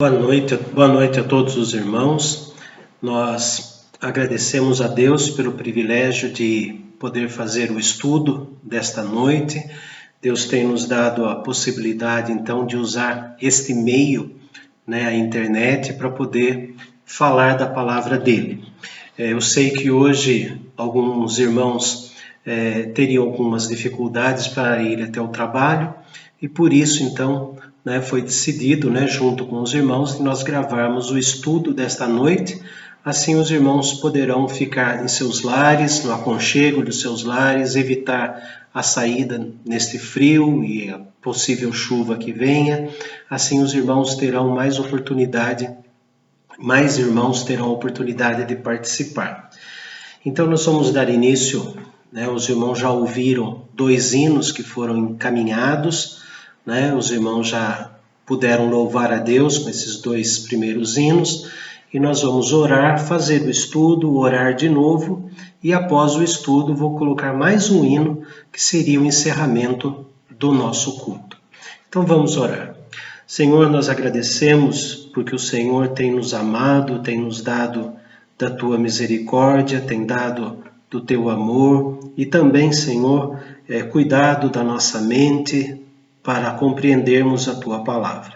Boa noite a todos os irmãos. Nós agradecemos a Deus pelo privilégio de poder fazer o estudo desta noite. Deus tem nos dado a possibilidade, então, de usar este meio, a internet, para poder falar da palavra dele. Eu sei que hoje alguns irmãos teriam algumas dificuldades para ir até o trabalho e por isso, então, foi decidido, junto com os irmãos, que nós gravarmos o estudo desta noite. Assim os irmãos poderão ficar em seus lares, no aconchego dos seus lares, evitar a saída neste frio e a possível chuva que venha. Assim os irmãos terão mais irmãos terão a oportunidade de participar. Então nós vamos dar início, os irmãos já ouviram 2 hinos que foram encaminhados, os irmãos já puderam louvar a Deus com esses 2 primeiros hinos, e nós vamos orar, fazer o estudo, orar de novo, e após o estudo vou colocar mais um hino, que seria o encerramento do nosso culto. Então vamos orar. Senhor, nós agradecemos porque o Senhor tem nos amado, tem nos dado da Tua misericórdia, tem dado do Teu amor, e também, Senhor, cuidado da nossa mente, para compreendermos a Tua palavra.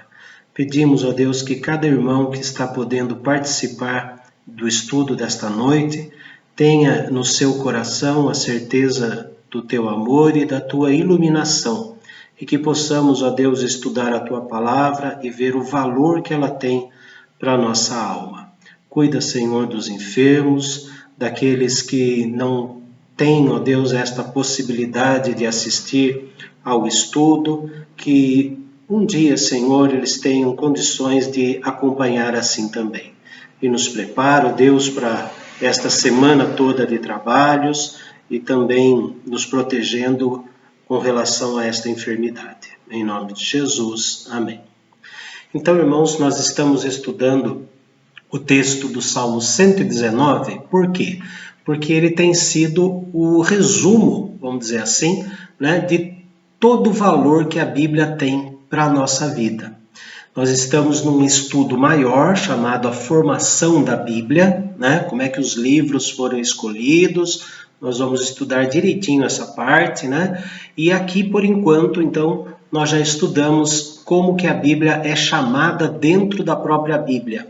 Pedimos, ó Deus, que cada irmão que está podendo participar do estudo desta noite tenha no seu coração a certeza do Teu amor e da Tua iluminação, e que possamos, ó Deus, estudar a Tua palavra e ver o valor que ela tem para a nossa alma. Cuida, Senhor, dos enfermos, daqueles que não têm, ó Deus, esta possibilidade de assistir ao estudo, que um dia, Senhor, eles tenham condições de acompanhar assim também. E nos prepara, ó Deus, para esta semana toda de trabalhos e também nos protegendo com relação a esta enfermidade. Em nome de Jesus, amém. Então, irmãos, nós estamos estudando o texto do Salmo 119, por quê? Porque ele tem sido o resumo, vamos dizer assim, de todo o valor que a Bíblia tem para a nossa vida. Nós estamos num estudo maior chamado a formação da Bíblia, como é que os livros foram escolhidos. Nós vamos estudar direitinho essa parte, E aqui, por enquanto, então, nós já estudamos como que a Bíblia é chamada dentro da própria Bíblia,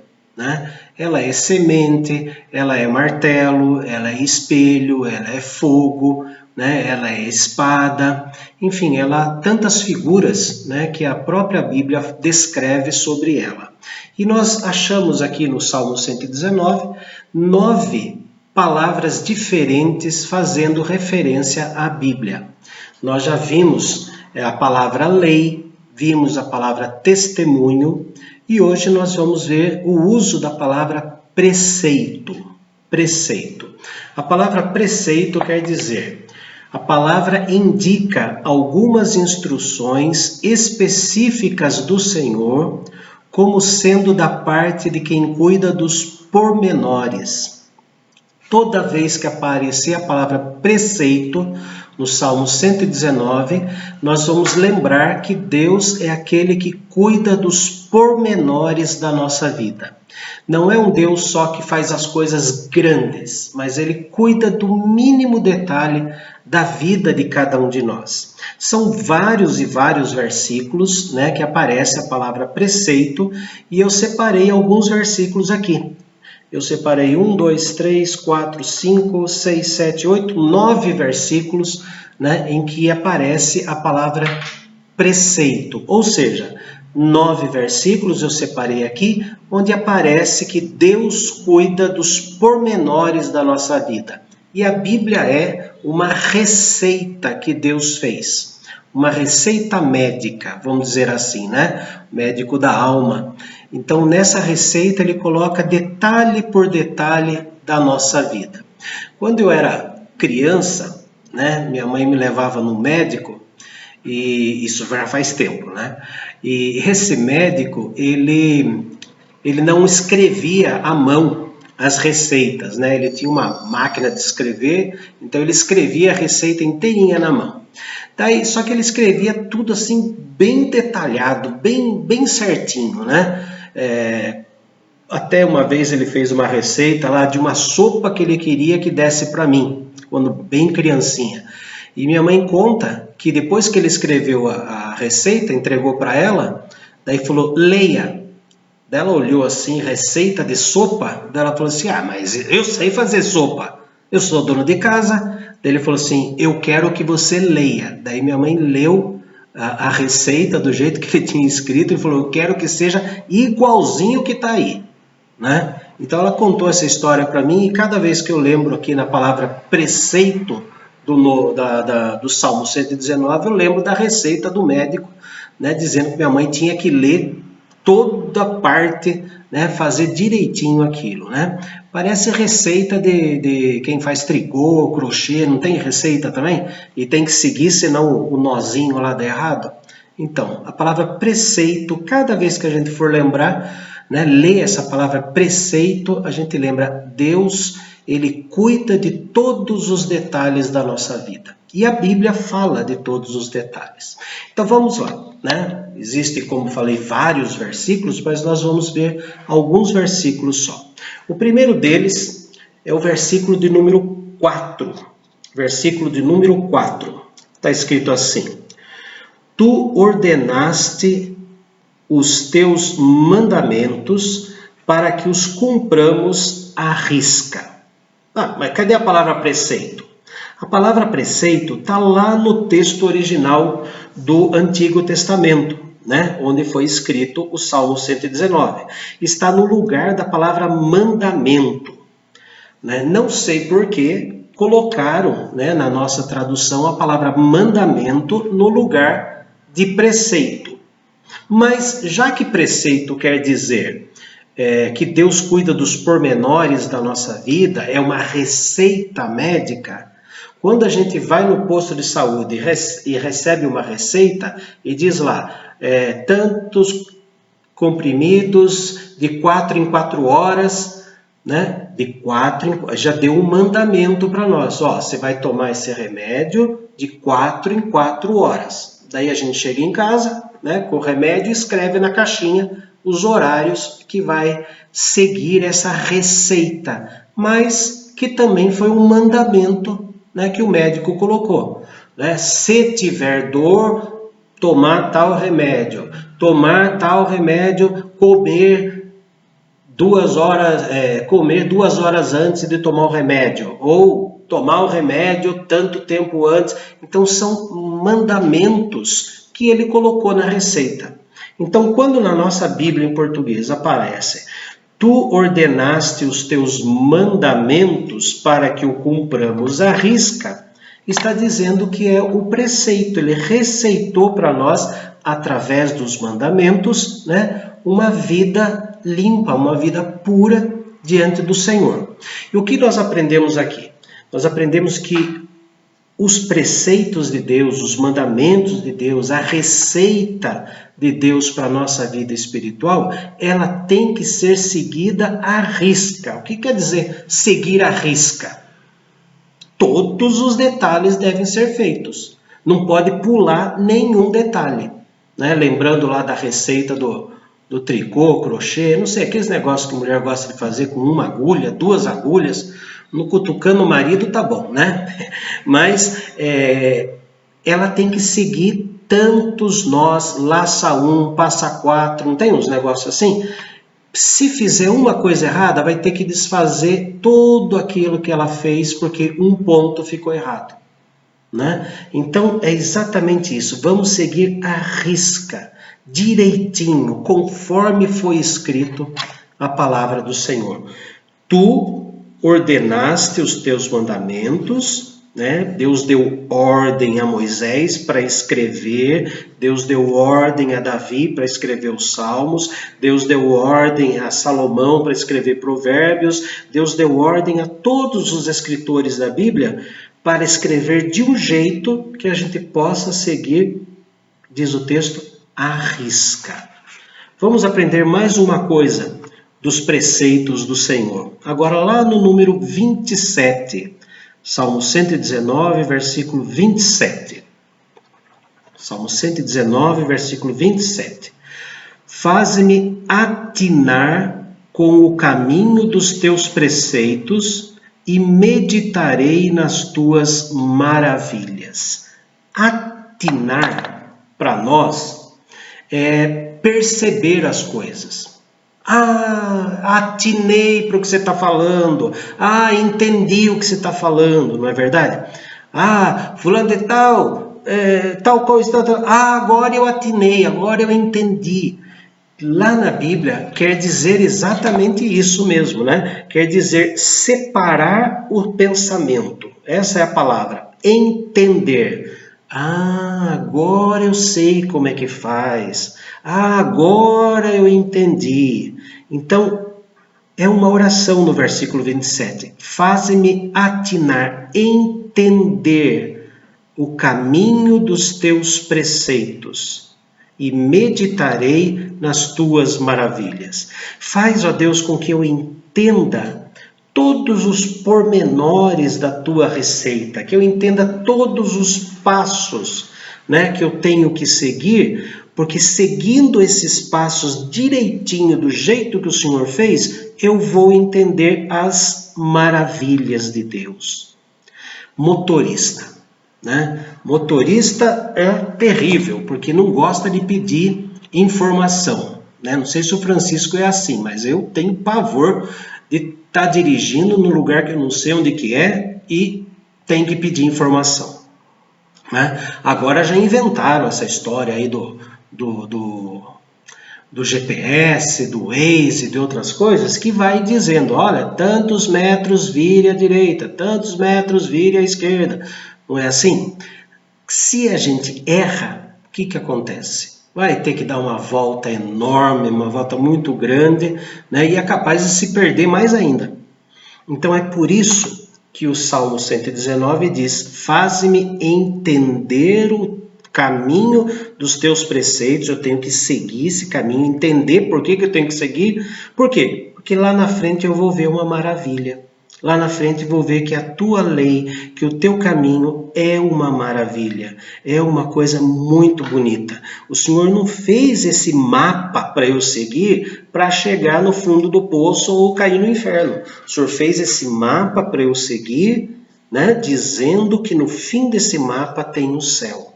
Ela é semente, ela é martelo, ela é espelho, ela é fogo, ela é espada, enfim, ela há tantas figuras, que a própria Bíblia descreve sobre ela. E nós achamos aqui no Salmo 119, 9 palavras diferentes fazendo referência à Bíblia. Nós já vimos a palavra lei, vimos a palavra testemunho, e hoje nós vamos ver o uso da palavra preceito. Preceito. A palavra preceito quer dizer, a palavra indica algumas instruções específicas do Senhor, como sendo da parte de quem cuida dos pormenores. Toda vez que aparecer a palavra preceito no Salmo 119, nós vamos lembrar que Deus é aquele que cuida dos pormenores da nossa vida. Não é um Deus só que faz as coisas grandes, mas Ele cuida do mínimo detalhe da vida de cada um de nós. São vários e vários versículos, que aparece a palavra preceito, e eu separei alguns versículos aqui. Eu separei 1, 2, 3, 4, 5, 6, 7, 8, 9 versículos, em que aparece a palavra preceito. Ou seja, 9 versículos eu separei aqui, onde aparece que Deus cuida dos pormenores da nossa vida. E a Bíblia é uma receita que Deus fez. Uma receita médica, vamos dizer assim, médico da alma. Então, nessa receita, ele coloca detalhe por detalhe da nossa vida. Quando eu era criança, minha mãe me levava no médico, e isso já faz tempo, E esse médico, ele não escrevia à mão as receitas, Ele tinha uma máquina de escrever, então ele escrevia a receita inteirinha na mão. Daí, só que ele escrevia tudo assim, bem detalhado, bem certinho, Até uma vez ele fez uma receita lá de uma sopa que ele queria que desse para mim, quando bem criancinha. E minha mãe conta que depois que ele escreveu a receita, entregou para ela, daí falou, leia. Daí ela olhou assim, receita de sopa, daí ela falou assim, mas eu sei fazer sopa, eu sou dono de casa. Daí ele falou assim, eu quero que você leia. Daí minha mãe leu a receita do jeito que ele tinha escrito e falou, eu quero que seja igualzinho que está aí, né? Então ela contou essa história para mim e cada vez que eu lembro aqui na palavra preceito do Salmo 119, eu lembro da receita do médico, né, dizendo que minha mãe tinha que ler toda parte, né, fazer direitinho aquilo, né? Parece receita de quem faz tricô, crochê, não tem receita também? E tem que seguir, senão o nozinho lá dá errado. Então, a palavra preceito, cada vez que a gente for lembrar, né, ler essa palavra preceito, a gente lembra Deus, Ele cuida de todos os detalhes da nossa vida. E a Bíblia fala de todos os detalhes. Então vamos lá, né? Existem, como falei, vários versículos, mas nós vamos ver alguns versículos só. O primeiro deles é o versículo de número 4. Versículo de número 4. Está escrito assim: Tu ordenaste os teus mandamentos para que os cumpramos à risca. Mas cadê a palavra preceito? A palavra preceito está lá no texto original do Antigo Testamento, né? Onde foi escrito o Salmo 119. Está no lugar da palavra mandamento, né? Não sei por que colocaram, né, na nossa tradução a palavra mandamento no lugar de preceito. Mas já que preceito quer dizer que Deus cuida dos pormenores da nossa vida, é uma receita médica. Quando a gente vai no posto de saúde e recebe uma receita e diz lá, tantos comprimidos de 4 em 4 horas, né? Já deu um mandamento para nós. Você vai tomar esse remédio de 4 em 4 horas. Daí a gente chega em casa, né, com o remédio e escreve na caixinha os horários que vai seguir essa receita, mas que também foi um mandamento, né, que o médico colocou, né? Se tiver dor, tomar tal remédio, comer 2 horas antes de tomar o remédio, ou tomar o remédio tanto tempo antes. Então são mandamentos que ele colocou na receita. Então, quando na nossa Bíblia em português aparece, tu ordenaste os teus mandamentos para que o cumpramos à risca, está dizendo que é o preceito. Ele receitou para nós, através dos mandamentos, né, uma vida limpa, uma vida pura diante do Senhor. E o que nós aprendemos aqui? Nós aprendemos que os preceitos de Deus, os mandamentos de Deus, a receita de Deus para a nossa vida espiritual, ela tem que ser seguida à risca. O que quer dizer seguir à risca? Todos os detalhes devem ser feitos. Não pode pular nenhum detalhe, né? Lembrando lá da receita do tricô, crochê, não sei, aqueles negócios que a mulher gosta de fazer com uma agulha, 2 agulhas, no cutucando o marido tá bom, né? Mas ela tem que seguir tantos nós, laça 1, passa 4, não tem uns negócios assim? Se fizer uma coisa errada, vai ter que desfazer tudo aquilo que ela fez, porque um ponto ficou errado, né? Então é exatamente isso, vamos seguir à risca, direitinho, conforme foi escrito a palavra do Senhor. Tu ordenaste os teus mandamentos, né? Deus deu ordem a Moisés para escrever, Deus deu ordem a Davi para escrever os Salmos, Deus deu ordem a Salomão para escrever Provérbios, Deus deu ordem a todos os escritores da Bíblia para escrever de um jeito que a gente possa seguir, diz o texto, à risca. Vamos aprender mais uma coisa dos preceitos do Senhor. Agora lá no número 27, Salmo 119, versículo 27. Salmo 119, versículo 27. Faze-me atinar com o caminho dos teus preceitos e meditarei nas tuas maravilhas. Atinar, para nós, é perceber as coisas. Atinei para o que você está falando. Entendi o que você está falando, não é verdade? Fulano de tal, tal coisa, agora eu atinei, agora eu entendi. Lá na Bíblia quer dizer exatamente isso mesmo, né? Quer dizer separar o pensamento. Essa é a palavra, entender. Agora eu sei como é que faz. Agora eu entendi. Então, é uma oração no versículo 27. Faze-me atinar, entender o caminho dos teus preceitos e meditarei nas tuas maravilhas. Faz, ó Deus, com que eu entenda todos os pormenores da tua receita, que eu entenda todos os passos, né, que eu tenho que seguir, porque seguindo esses passos direitinho, do jeito que o Senhor fez, eu vou entender as maravilhas de Deus. Motorista, né? Motorista é terrível, porque não gosta de pedir informação, né? Não sei se o Francisco é assim, mas eu tenho pavor de estar dirigindo num lugar que eu não sei onde que é e tem que pedir informação, né? Agora já inventaram essa história aí do GPS, do Waze, de outras coisas, que vai dizendo, olha, tantos metros vire à direita, tantos metros vire à esquerda. Não é assim? Se a gente erra, o que acontece? Vai ter que dar uma volta enorme, uma volta muito grande, né? E é capaz de se perder mais ainda. Então é por isso que o Salmo 119 diz, faze-me entender o caminho dos teus preceitos, eu tenho que seguir esse caminho, entender por que eu tenho que seguir. Por quê? Porque lá na frente eu vou ver uma maravilha. Lá na frente vou ver que a tua lei, que o teu caminho é uma maravilha, é uma coisa muito bonita. O Senhor não fez esse mapa para eu seguir para chegar no fundo do poço ou cair no inferno. O Senhor fez esse mapa para eu seguir, né, dizendo que no fim desse mapa tem o céu.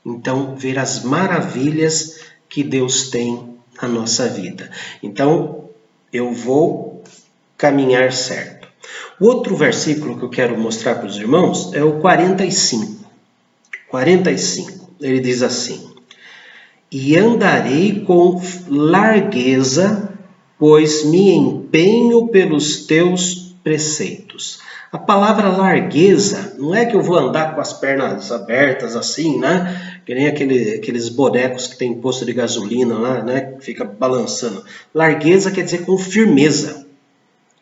Então, ver as maravilhas que Deus tem na nossa vida. Então, eu vou caminhar certo. O outro versículo que eu quero mostrar para os irmãos é o 45. 45, ele diz assim, e andarei com largueza, pois me empenho pelos teus preceitos. A palavra largueza não é que eu vou andar com as pernas abertas assim, né? Que nem aqueles bonecos que tem posto de gasolina lá, né? Que fica balançando. Largueza quer dizer com firmeza.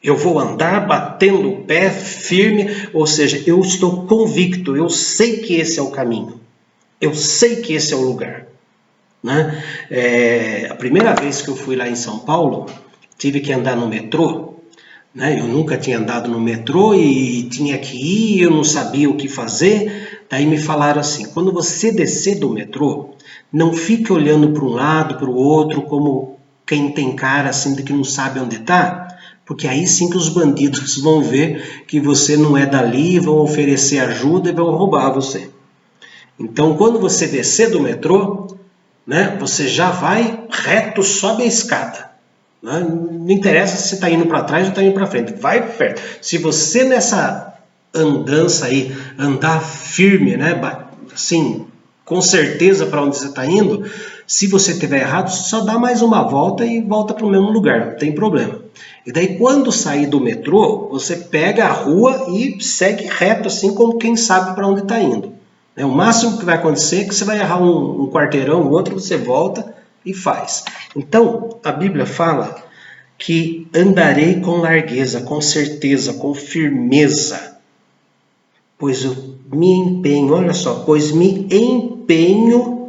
Eu vou andar batendo o pé firme, ou seja, eu estou convicto, eu sei que esse é o caminho. Eu sei que esse é o lugar. Né? A primeira vez que eu fui lá em São Paulo, tive que andar no metrô. Né? Eu nunca tinha andado no metrô e tinha que ir, eu não sabia o que fazer. Daí me falaram assim, quando você descer do metrô, não fique olhando para um lado, para o outro, como quem tem cara assim de que não sabe onde está, porque aí sim que os bandidos vão ver que você não é dali, vão oferecer ajuda e vão roubar você. Então, quando você descer do metrô, né, você já vai reto, sobe a escada. Né? Não interessa se você está indo para trás ou está indo para frente, vai perto. Se você nessa andança aí, andar firme, né, assim, com certeza para onde você está indo, se você estiver errado, só dá mais uma volta e volta para o mesmo lugar, não tem problema. E daí quando sair do metrô, você pega a rua e segue reto, assim como quem sabe para onde está indo. O máximo que vai acontecer é que você vai errar um quarteirão, o outro você volta e faz. Então, a Bíblia fala que andarei com largueza, com certeza, com firmeza, pois eu me empenho, olha só, pois me empenho.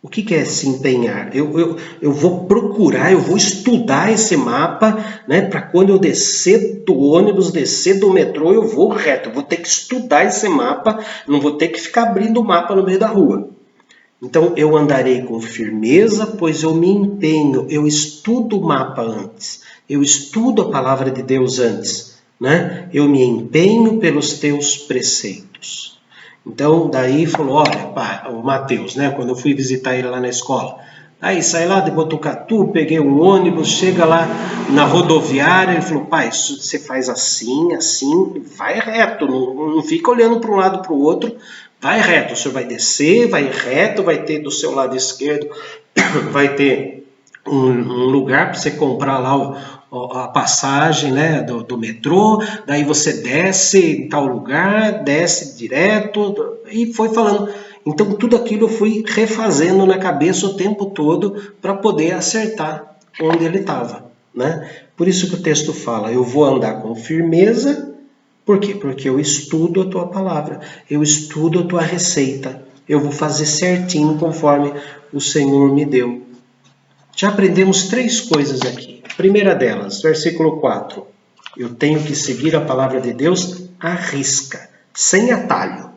O que é se empenhar? Eu vou procurar, eu vou estudar esse mapa, né, para quando eu descer do ônibus, descer do metrô, eu vou reto. Eu vou ter que estudar esse mapa, não vou ter que ficar abrindo o mapa no meio da rua. Então, eu andarei com firmeza, pois eu me empenho, eu estudo o mapa antes, eu estudo a palavra de Deus antes, né? Eu me empenho pelos teus preceitos. Então, daí falou, olha, pá, o Mateus, né? Quando eu fui visitar ele lá na escola, aí saí lá de Botucatu, peguei um ônibus, chega lá na rodoviária, ele falou, pai, você faz assim, assim, vai reto, não fica olhando para um lado para o outro, vai reto, o senhor vai descer, vai reto, vai ter do seu lado esquerdo, vai ter um lugar para você comprar lá a passagem, né, do metrô, daí você desce em tal lugar, desce direto, e foi falando. Então tudo aquilo eu fui refazendo na cabeça o tempo todo para poder acertar onde ele estava, né? Por isso que o texto fala, eu vou andar com firmeza. Por quê? Porque eu estudo a tua palavra, eu estudo a tua receita, eu vou fazer certinho conforme o Senhor me deu. Já aprendemos 3 coisas aqui. A primeira delas, versículo 4. Eu tenho que seguir a palavra de Deus à risca, sem atalho,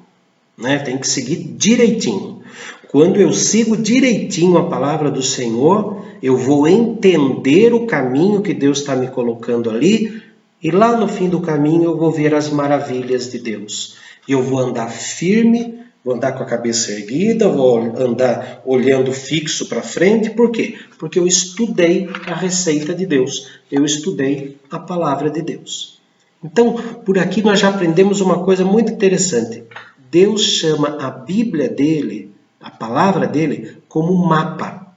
né? Tem que seguir direitinho. Quando eu sigo direitinho a palavra do Senhor, eu vou entender o caminho que Deus está me colocando ali, e lá no fim do caminho eu vou ver as maravilhas de Deus. E eu vou andar firme, vou andar com a cabeça erguida, vou andar olhando fixo para frente. Por quê? Porque eu estudei a receita de Deus, eu estudei a palavra de Deus. Então, por aqui nós já aprendemos uma coisa muito interessante. Deus chama a Bíblia dele, a palavra dele, como um mapa,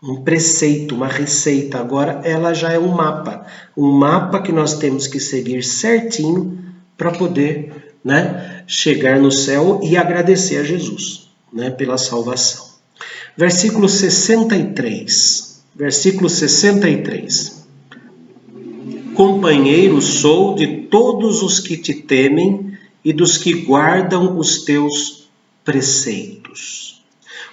um preceito, uma receita. Agora ela já é um mapa que nós temos que seguir certinho para poder, né, chegar no céu e agradecer a Jesus, né, pela salvação. Versículo 63. Versículo 63. Companheiro sou de todos os que te temem e dos que guardam os teus preceitos.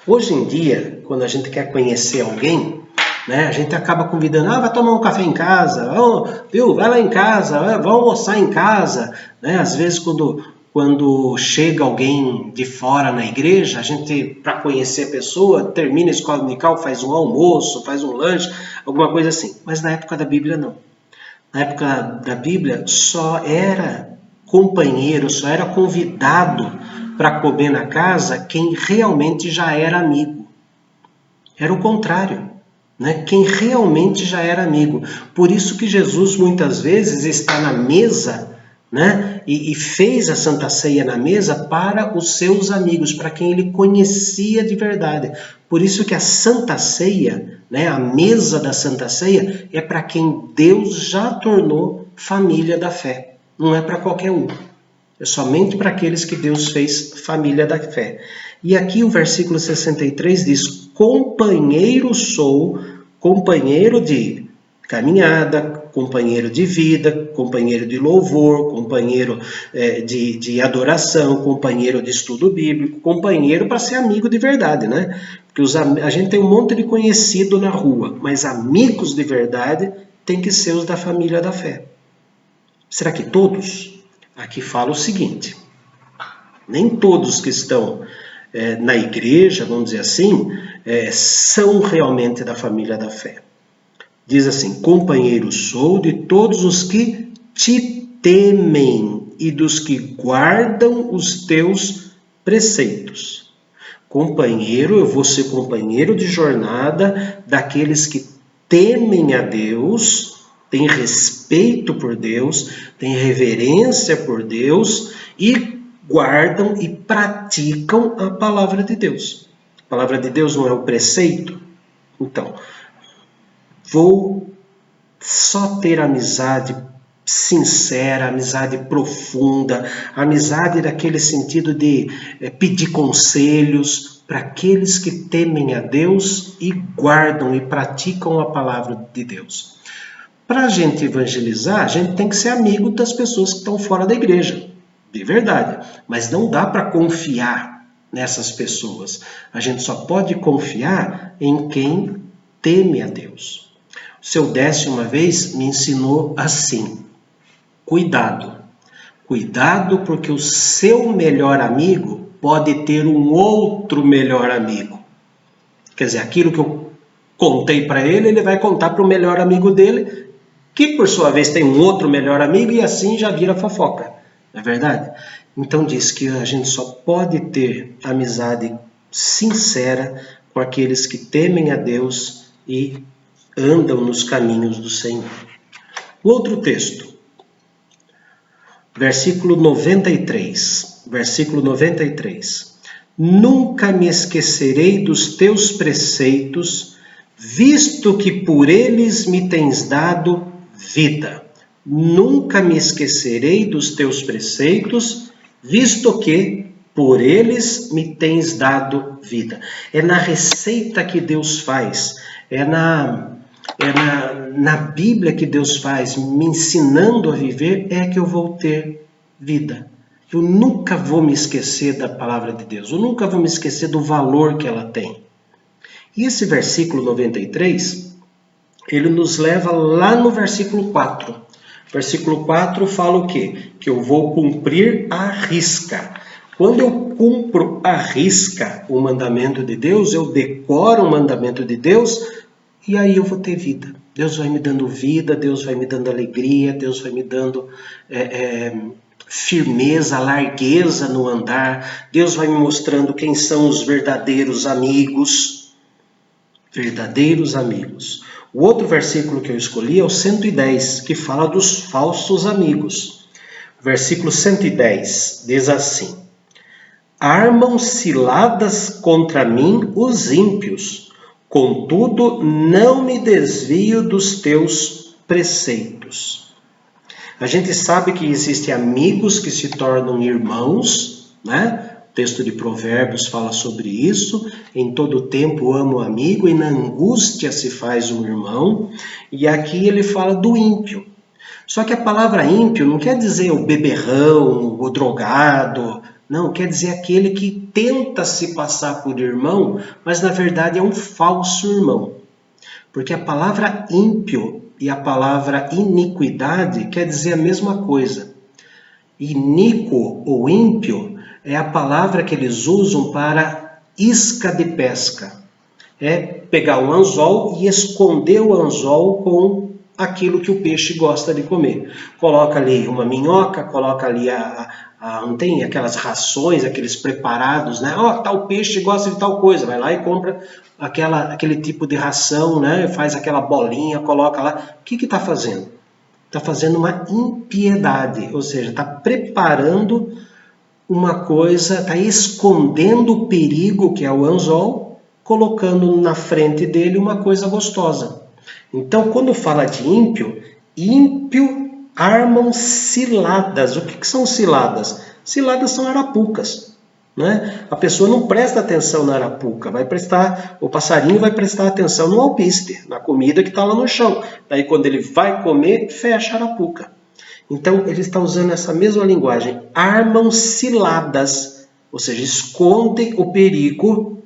Hoje em dia, quando a gente quer conhecer alguém, né, a gente acaba convidando, vai tomar um café em casa, vai lá em casa, vai almoçar em casa. Né? Às vezes, quando chega alguém de fora na igreja, a gente, para conhecer a pessoa, termina a escola dominical, faz um almoço, faz um lanche, alguma coisa assim. Mas na época da Bíblia, não. Na época da Bíblia, só era companheiro, só era convidado para comer na casa quem realmente já era amigo. Era o contrário, né? Quem realmente já era amigo. Por isso que Jesus muitas vezes está na mesa, né? E fez a Santa Ceia na mesa para os seus amigos, para quem ele conhecia de verdade. Por isso que a Santa Ceia, né? A mesa da Santa Ceia é para quem Deus já tornou família da fé. Não é para qualquer um. É somente para aqueles que Deus fez família da fé. E aqui o versículo 63 diz, companheiro sou, companheiro de caminhada, companheiro de vida, companheiro de louvor, companheiro de adoração, companheiro de estudo bíblico, companheiro para ser amigo de verdade, né? Porque a gente tem um monte de conhecido na rua, mas amigos de verdade tem que ser os da família da fé. Será que todos? Aqui fala o seguinte, nem todos que estão na igreja, vamos dizer assim, são realmente da família da fé. Diz assim, companheiro sou de todos os que te temem e dos que guardam os teus preceitos. Companheiro, eu vou ser companheiro de jornada daqueles que temem a Deus, têm respeito por Deus, têm reverência por Deus e guardam e praticam a palavra de Deus. A palavra de Deus não é o preceito? Então, vou só ter amizade sincera, amizade profunda, amizade daquele sentido de pedir conselhos para aqueles que temem a Deus e guardam e praticam a palavra de Deus. Para a gente evangelizar, a gente tem que ser amigo das pessoas que estão fora da igreja, de verdade. Mas não dá para confiar nessas pessoas. A gente só pode confiar em quem teme a Deus. O seu Décio uma vez me ensinou assim, cuidado. Cuidado porque o seu melhor amigo pode ter um outro melhor amigo. Quer dizer, aquilo que eu contei para ele, ele vai contar para o melhor amigo dele, que por sua vez tem um outro melhor amigo, e assim já vira fofoca. Não é verdade? Então diz que a gente só pode ter amizade sincera com aqueles que temem a Deus e andam nos caminhos do Senhor. Outro texto, versículo 93. Versículo 93. Nunca me esquecerei dos teus preceitos, visto que por eles me tens dado vida. Nunca me esquecerei dos teus preceitos, visto que por eles me tens dado vida. É na receita que Deus faz, é na Bíblia que Deus faz, me ensinando a viver, é que eu vou ter vida. Eu nunca vou me esquecer da palavra de Deus, eu nunca vou me esquecer do valor que ela tem. E esse versículo 93, ele nos leva lá no versículo 4. Versículo 4 fala o quê? Que eu vou cumprir à risca. Quando eu cumpro à risca o mandamento de Deus, eu decoro o mandamento de Deus, e aí eu vou ter vida. Deus vai me dando vida, Deus vai me dando alegria, Deus vai me dando firmeza, largueza no andar. Deus vai me mostrando quem são os verdadeiros amigos. Verdadeiros amigos. O outro versículo que eu escolhi é o 110, que fala dos falsos amigos. Versículo 110 diz assim: armam ciladas contra mim os ímpios, contudo não me desvio dos teus preceitos. A gente sabe que existem amigos que se tornam irmãos, né? O texto de Provérbios fala sobre isso. Em todo tempo amo o amigo e na angústia se faz um irmão. E aqui ele fala do ímpio. Só que a palavra ímpio não quer dizer o beberrão, o drogado. Não, quer dizer aquele que tenta se passar por irmão, mas na verdade é um falso irmão. Porque a palavra ímpio e a palavra iniquidade quer dizer a mesma coisa. Iníquo ou ímpio é a palavra que eles usam para isca de pesca. É pegar um anzol e esconder o anzol com aquilo que o peixe gosta de comer. Coloca ali uma minhoca, coloca ali não tem aquelas rações, aqueles preparados, né? Tal peixe gosta de tal coisa, vai lá e compra aquele tipo de ração, né? Faz aquela bolinha, coloca lá. O que está fazendo? Está fazendo uma impiedade, ou seja, está preparando uma coisa, está escondendo o perigo que é o anzol, colocando na frente dele uma coisa gostosa. Então, quando fala de ímpio, ímpio armam ciladas. O que são ciladas? Ciladas são arapucas, né? A pessoa não presta atenção na arapuca, o passarinho vai prestar atenção no alpiste, na comida que está lá no chão. Daí quando ele vai comer, fecha a arapuca. Então ele está usando essa mesma linguagem, armam ciladas, ou seja, esconde o perigo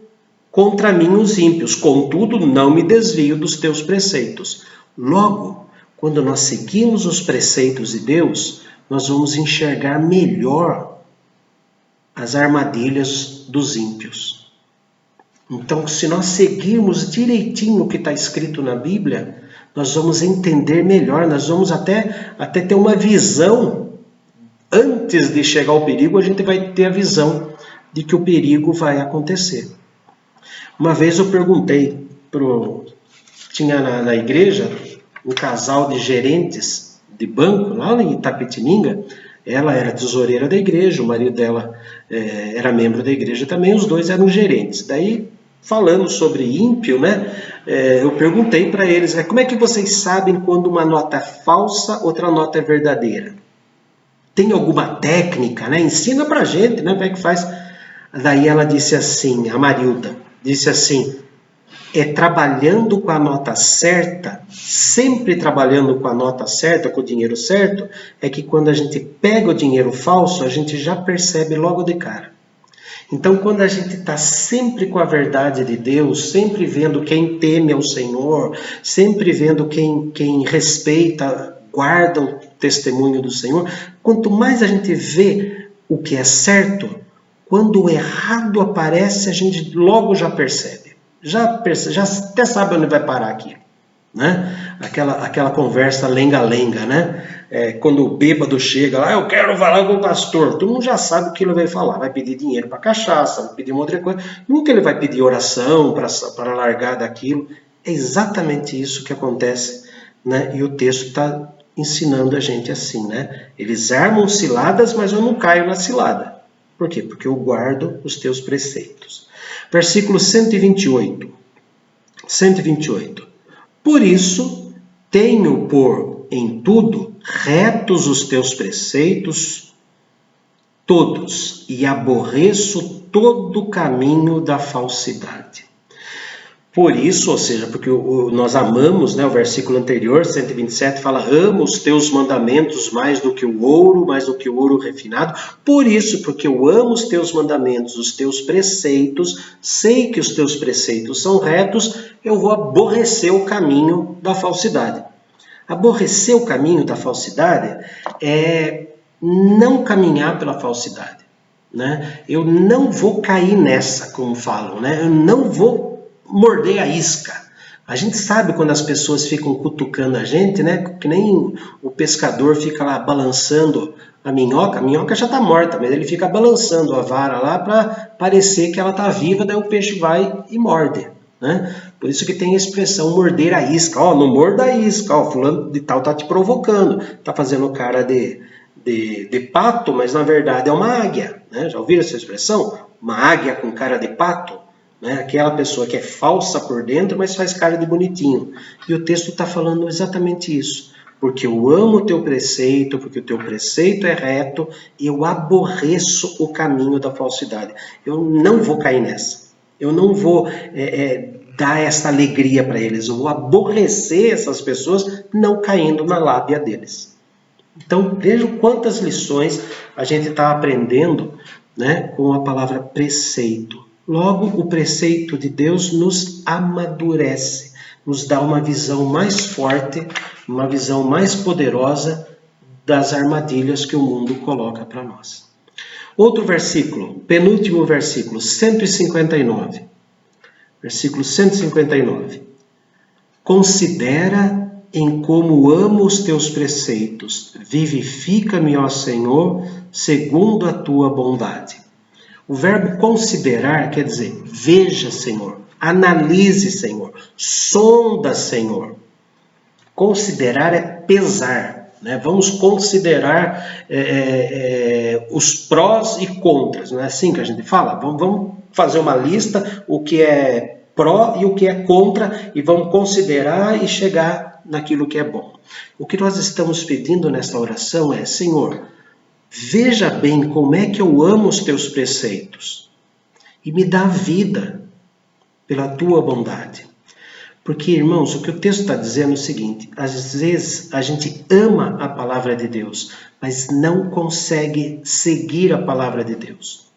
contra mim os ímpios, contudo não me desvio dos teus preceitos. Logo, quando nós seguimos os preceitos de Deus, nós vamos enxergar melhor as armadilhas dos ímpios. Então, se nós seguirmos direitinho o que está escrito na Bíblia, nós vamos entender melhor, nós vamos até ter uma visão. Antes de chegar ao perigo, a gente vai ter a visão de que o perigo vai acontecer. Uma vez eu perguntei, tinha na igreja um casal de gerentes de banco, lá em Itapetininga. Ela era tesoureira da igreja, o marido dela era membro da igreja também, os dois eram gerentes. Daí, falando sobre ímpio, né, eu perguntei para eles, como é que vocês sabem quando uma nota é falsa, outra nota é verdadeira? Tem alguma técnica, né? Ensina para a gente, né? Como é que faz? Daí ela disse assim, a Marilda, disse assim, trabalhando com a nota certa, sempre trabalhando com a nota certa, com o dinheiro certo, é que quando a gente pega o dinheiro falso, a gente já percebe logo de cara. Então, quando a gente está sempre com a verdade de Deus, sempre vendo quem teme ao Senhor, sempre vendo quem respeita, guarda o testemunho do Senhor, quanto mais a gente vê o que é certo, quando o errado aparece, a gente logo já percebe. já até sabe onde vai parar aqui, né? Aquela conversa lenga-lenga, né? Quando o bêbado chega lá, eu quero falar com o pastor, todo mundo já sabe o que ele vai falar, vai pedir dinheiro para cachaça, vai pedir uma outra coisa, nunca ele vai pedir oração para largar daquilo. É exatamente isso que acontece, né? E o texto está ensinando a gente assim, né? Eles armam ciladas, mas eu não caio na cilada. Por quê? Porque eu guardo os teus preceitos. Versículo 128. 128. Por isso, tenho por em tudo retos os teus preceitos todos, e aborreço todo o caminho da falsidade. Por isso, ou seja, porque nós amamos, né, o versículo anterior, 127, fala, amo os teus mandamentos mais do que o ouro refinado. Por isso, porque eu amo os teus mandamentos, os teus preceitos, sei que os teus preceitos são retos, eu vou aborrecer o caminho da falsidade. Aborrecer o caminho da falsidade é não caminhar pela falsidade, né? Eu não vou cair nessa, como falam, né? Eu não vou morder a isca. A gente sabe quando as pessoas ficam cutucando a gente, né? Que nem o pescador fica lá balançando a minhoca já está morta, mas ele fica balançando a vara lá para parecer que ela está viva, daí o peixe vai e morde, né? Por isso que tem a expressão morder a isca. Ó, não morda a isca, ó, fulano de tal tá te provocando, tá fazendo cara de pato, mas na verdade é uma águia, né? Já ouviram essa expressão? Uma águia com cara de pato? Né? Aquela pessoa que é falsa por dentro, mas faz cara de bonitinho. E o texto está falando exatamente isso. Porque eu amo o teu preceito, porque o teu preceito é reto, e eu aborreço o caminho da falsidade. Eu não vou cair nessa. Eu não vou dar essa alegria para eles. Eu vou aborrecer essas pessoas não caindo na lábia deles. Então, vejam quantas lições a gente está aprendendo, né, com a palavra preceito. Logo, o preceito de Deus nos amadurece, nos dá uma visão mais forte, uma visão mais poderosa das armadilhas que o mundo coloca para nós. Outro versículo, penúltimo versículo, 159. Versículo 159. Considera em como amo os teus preceitos, vivifica-me, ó Senhor, segundo a tua bondade. O verbo considerar quer dizer, veja, Senhor, analise, Senhor, sonda, Senhor. Considerar é pesar, né? Vamos considerar os prós e contras, não é assim que a gente fala? Vamos fazer uma lista, o que é pró e o que é contra, e vamos considerar e chegar naquilo que é bom. O que nós estamos pedindo nesta oração é, Senhor, veja bem como é que eu amo os teus preceitos e me dá vida pela tua bondade. Porque, irmãos, o que o texto está dizendo é o seguinte, às vezes a gente ama a palavra de Deus, mas não consegue seguir a palavra de Deus.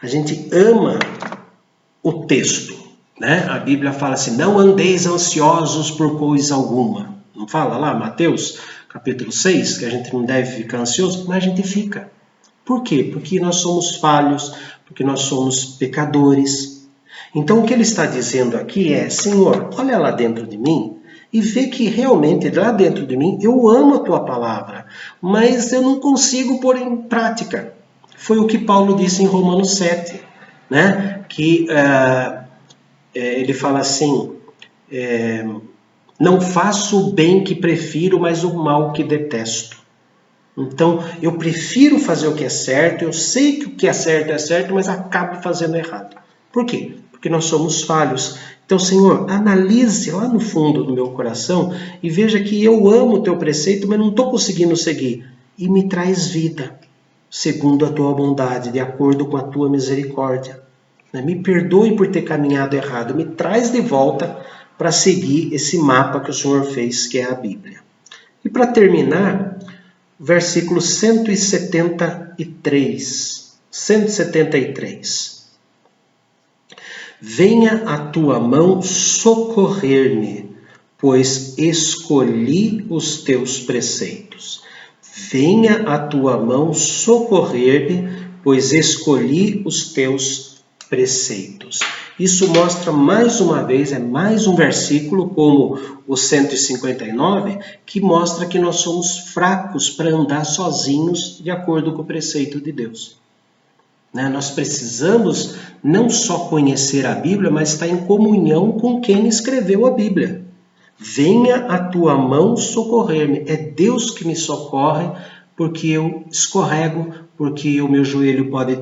A gente ama o texto, né? A Bíblia fala assim, não andeis ansiosos por coisa alguma. Não fala lá, Mateus capítulo 6, que a gente não deve ficar ansioso, mas a gente fica. Por quê? Porque nós somos falhos, porque nós somos pecadores. Então o que ele está dizendo aqui é, Senhor, olha lá dentro de mim e vê que realmente lá dentro de mim eu amo a tua palavra, mas eu não consigo pôr em prática. Foi o que Paulo disse em Romanos 7, né? Que ele fala assim, não faço o bem que prefiro, mas o mal que detesto. Então, eu prefiro fazer o que é certo, eu sei que o que é certo, mas acabo fazendo errado. Por quê? Porque nós somos falhos. Então, Senhor, analise lá no fundo do meu coração e veja que eu amo o teu preceito, mas não estou conseguindo seguir. E me traz vida, segundo a tua bondade, de acordo com a tua misericórdia. Me perdoe por ter caminhado errado, me traz de volta para seguir esse mapa que o Senhor fez, que é a Bíblia. E para terminar, versículo 173. 173. Venha a tua mão socorrer-me, pois escolhi os teus preceitos. Venha a tua mão socorrer-me, pois escolhi os teus preceitos. Isso mostra mais uma vez, é mais um versículo, como o 159, que mostra que nós somos fracos para andar sozinhos de acordo com o preceito de Deus. Nós precisamos não só conhecer a Bíblia, mas estar em comunhão com quem escreveu a Bíblia. Venha a tua mão socorrer-me. É Deus que me socorre, porque eu escorrego, porque o meu joelho pode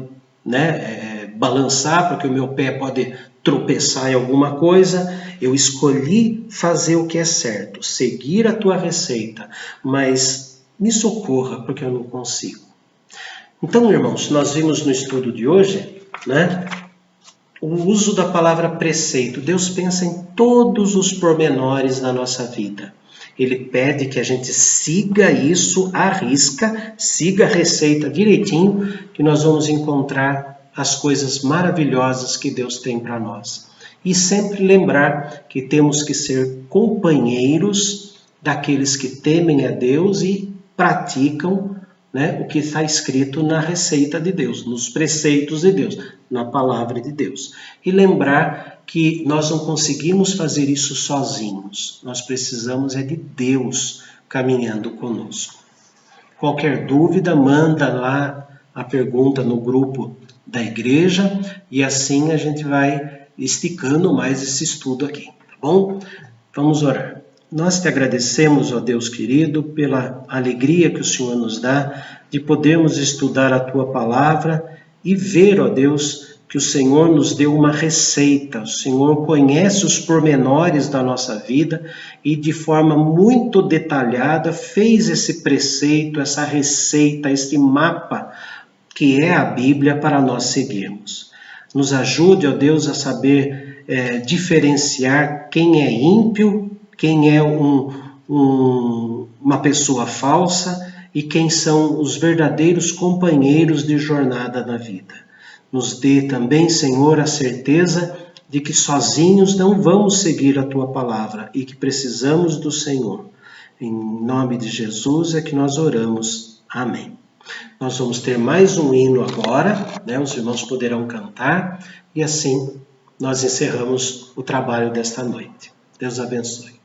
balançar, porque o meu pé pode tropeçar em alguma coisa. Eu escolhi fazer o que é certo, seguir a tua receita, mas me socorra, porque eu não consigo. Então, irmãos, nós vimos no estudo de hoje, o uso da palavra preceito. Deus pensa em todos os pormenores da nossa vida. Ele pede que a gente siga isso à risca, siga a receita direitinho, que nós vamos encontrar as coisas maravilhosas que Deus tem para nós. E sempre lembrar que temos que ser companheiros daqueles que temem a Deus e praticam o que está escrito na receita de Deus, nos preceitos de Deus, na palavra de Deus. E lembrar que nós não conseguimos fazer isso sozinhos. Nós precisamos de Deus caminhando conosco. Qualquer dúvida, manda lá a pergunta no grupo da igreja e assim a gente vai esticando mais esse estudo aqui, tá bom? Vamos orar. Nós te agradecemos, ó Deus querido, pela alegria que o Senhor nos dá de podermos estudar a Tua palavra e ver, ó Deus, que o Senhor nos deu uma receita. O Senhor conhece os pormenores da nossa vida e de forma muito detalhada fez esse preceito, essa receita, esse mapa que é a Bíblia para nós seguirmos. Nos ajude, ó Deus, a saber diferenciar quem é ímpio, quem é uma pessoa falsa e quem são os verdadeiros companheiros de jornada na vida. Nos dê também, Senhor, a certeza de que sozinhos não vamos seguir a Tua palavra e que precisamos do Senhor. Em nome de Jesus é que nós oramos. Amém. Nós vamos ter mais um hino agora, os irmãos poderão cantar e assim nós encerramos o trabalho desta noite. Deus abençoe.